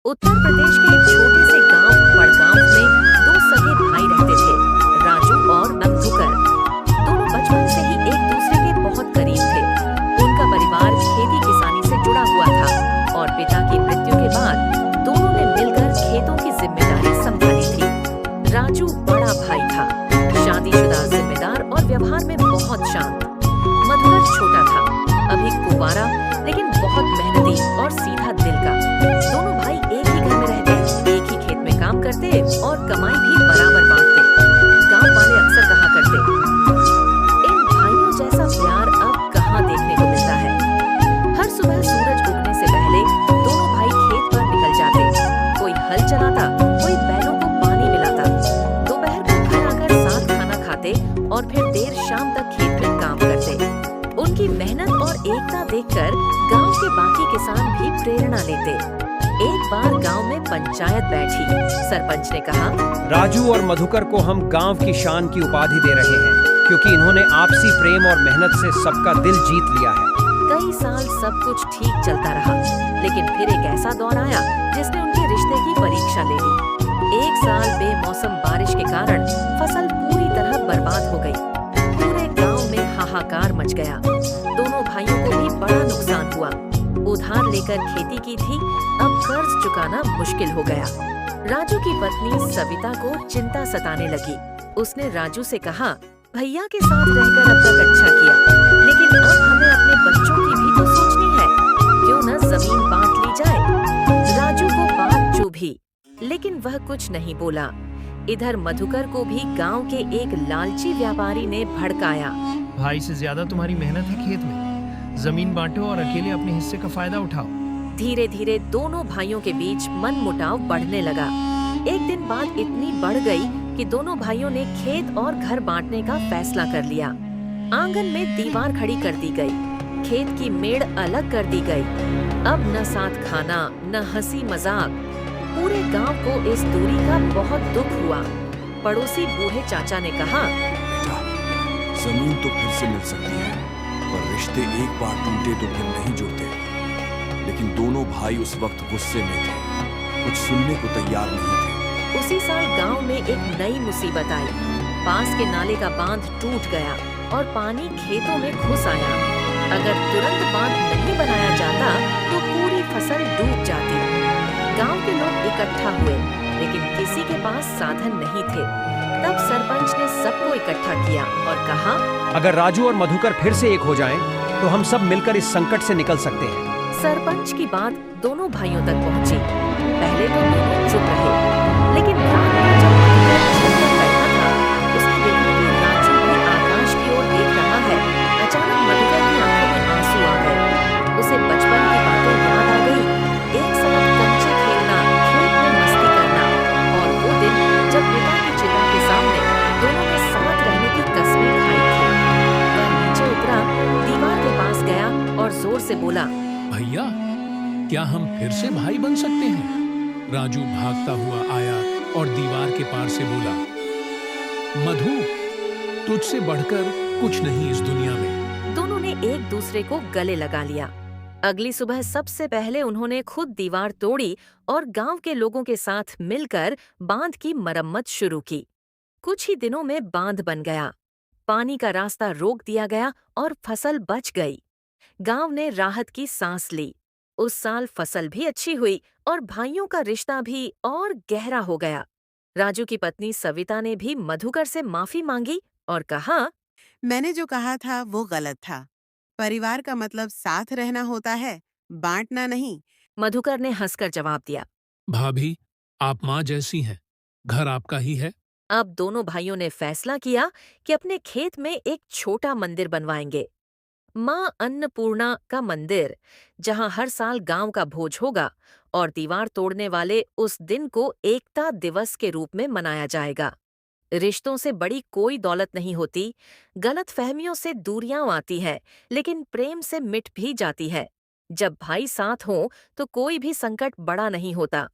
उत्तर प्रदेश के एक छोटे से गांव बड़गांव में दो सगे भाई रहते थे, राजू और मधुकर। दोनों बचपन से ही एक दूसरे के बहुत करीब थे। उनका परिवार खेती किसानी से जुड़ा हुआ था और पिता की मृत्यु के बाद दोनों ने मिलकर खेतों की जिम्मेदारी संभाली थी। राजू बड़ा भाई था, शादीशुदा, जिम्मेदार और व्यवहार में बहुत शांत। मधुकर छोटा था, अभी कुंवारा, लेकिन बहुत मेहनती और सीधा दिल का। दोनों भाई एक ही घर में रहते, एक ही खेत में काम करते और कमाई भी बराबर बांटते। गांव वाले अक्सर कहा करते, इन भाइयों जैसा प्यार अब कहाँ देखने को मिलता है। हर सुबह सूरज उगने से पहले दोनों भाई खेत पर निकल जाते। कोई हल चलाता, कोई बैलों को पानी पिलाता। दोपहर को घर आकर साथ खाना खाते और फिर देर शाम तक खेत में काम करते। उनकी मेहनत और एकता देखकर गांव के बाकी किसान भी प्रेरणा लेते। एक बार गांव में पंचायत बैठी। सरपंच ने कहा, राजू और मधुकर को हम गांव की शान की उपाधि दे रहे हैं, क्योंकि इन्होंने आपसी प्रेम और मेहनत से सबका दिल जीत लिया है। कई साल सब कुछ ठीक चलता रहा, लेकिन फिर एक ऐसा दौर आया जिसने उनके रिश्ते की परीक्षा ले ली। एक साल बेमौसम बारिश के कारण फसल पूरी तरह बर्बाद हो गई। पूरे गांव में हाहाकार मच गया। दोनों भाइयों को भी बड़ा नुकसान हुआ। उधार लेकर खेती की थी, अब कर्ज चुकाना मुश्किल हो गया। राजू की पत्नी सविता को चिंता सताने लगी। उसने राजू से कहा, भैया के साथ रहकर अब तक अच्छा किया, लेकिन अब हमें अपने बच्चों की भी तो सोचनी है। क्यों न जमीन बांट ली जाए। राजू को बात चुभी, लेकिन वह कुछ नहीं बोला। इधर मधुकर को भी गांव के एक लालची व्यापारी ने भड़काया। भाई से ज्यादा तुम्हारी मेहनत है खेत में, जमीन बांटो और अकेले अपने हिस्से का फायदा उठाओ। धीरे धीरे दोनों भाइयों के बीच मनमुटाव बढ़ने लगा। एक दिन बात इतनी बढ़ गई कि दोनों भाइयों ने खेत और घर बांटने का फैसला कर लिया। आंगन में दीवार खड़ी कर दी गई, खेत की मेड़ अलग कर दी गई। अब न साथ खाना, न हंसी मजाक। पूरे गांव को इस दूरी का बहुत दुख हुआ। पड़ोसी बूढ़े चाचा ने कहा, बेटा, जमीन तो फिर से मिल सकती है, पर रिश्ते एक बार टूटे तो फिर नहीं जुड़ते। लेकिन दोनों भाई उस वक्त गुस्से में थे, कुछ सुनने को तैयार नहीं थे। उसी साल गांव में एक नई मुसीबत आई। पास के नाले का बांध टूट गया और पानी खेतों में घुस आया। अगर तुरंत बांध नहीं बनाया जाता तो पूरी फसल डूब जाती। गांव के लोग इकट्ठा हुए, लेकिन किसी के पास साधन नहीं थे। तब सरपंच ने सबको इकट्ठा किया और कहा, अगर राजू और मधुकर फिर से एक हो जाएं, तो हम सब मिलकर इस संकट से निकल सकते हैं। सरपंच की बात दोनों भाइयों तक पहुंची। पहले तो दोनों चुप रहे, लेकिन रात को जब मधुकर छत पर बैठा था, उसने देखा कि राजू भी आकाश की ओर देख रहा है। अचानक मधुकर की आंखों में आंसू आ गए। उसे बचपन की बातें याद आ गई। एक साथ कंचे खेलना, खेत में मस्ती करना, और वो दिन जब पिता की चिता के सामने दोनों ने साथ रहने की कसमें खाई थी। वह नीचे उतरा, दीवार के पास गया और जोर से बोला, भैया, क्या हम फिर से भाई बन सकते हैं? राजू भागता हुआ आया और दीवार के पार से बोला, मधु, तुझसे बढ़कर कुछ नहीं इस दुनिया में। दोनों ने एक दूसरे को गले लगा लिया। अगली सुबह सबसे पहले उन्होंने खुद दीवार तोड़ी और गांव के लोगों के साथ मिलकर बांध की मरम्मत शुरू की। कुछ ही दिनों में बांध बन गया, पानी का रास्ता रोक दिया गया और फसल बच गई। गांव ने राहत की सांस ली। उस साल फसल भी अच्छी हुई और भाइयों का रिश्ता भी और गहरा हो गया। राजू की पत्नी सविता ने भी मधुकर से माफी मांगी और कहा, मैंने जो कहा था वो गलत था। परिवार का मतलब साथ रहना होता है, बांटना नहीं। मधुकर ने हंसकर जवाब दिया। भाभी, आप माँ जैसी हैं, घर आपका ही है। अब दोनों भाइयों ने फैसला किया कि अपने खेत में एक छोटा मंदिर बनवाएंगे। माँ अन्नपूर्णा का मंदिर, जहां हर साल गांव का भोज होगा और दीवार तोड़ने वाले उस दिन को एकता दिवस के रूप में मनाया जाएगा। रिश्तों से बड़ी कोई दौलत नहीं होती। गलतफहमियों से दूरियां आती है, लेकिन प्रेम से मिट भी जाती है। जब भाई साथ हों तो कोई भी संकट बड़ा नहीं होता।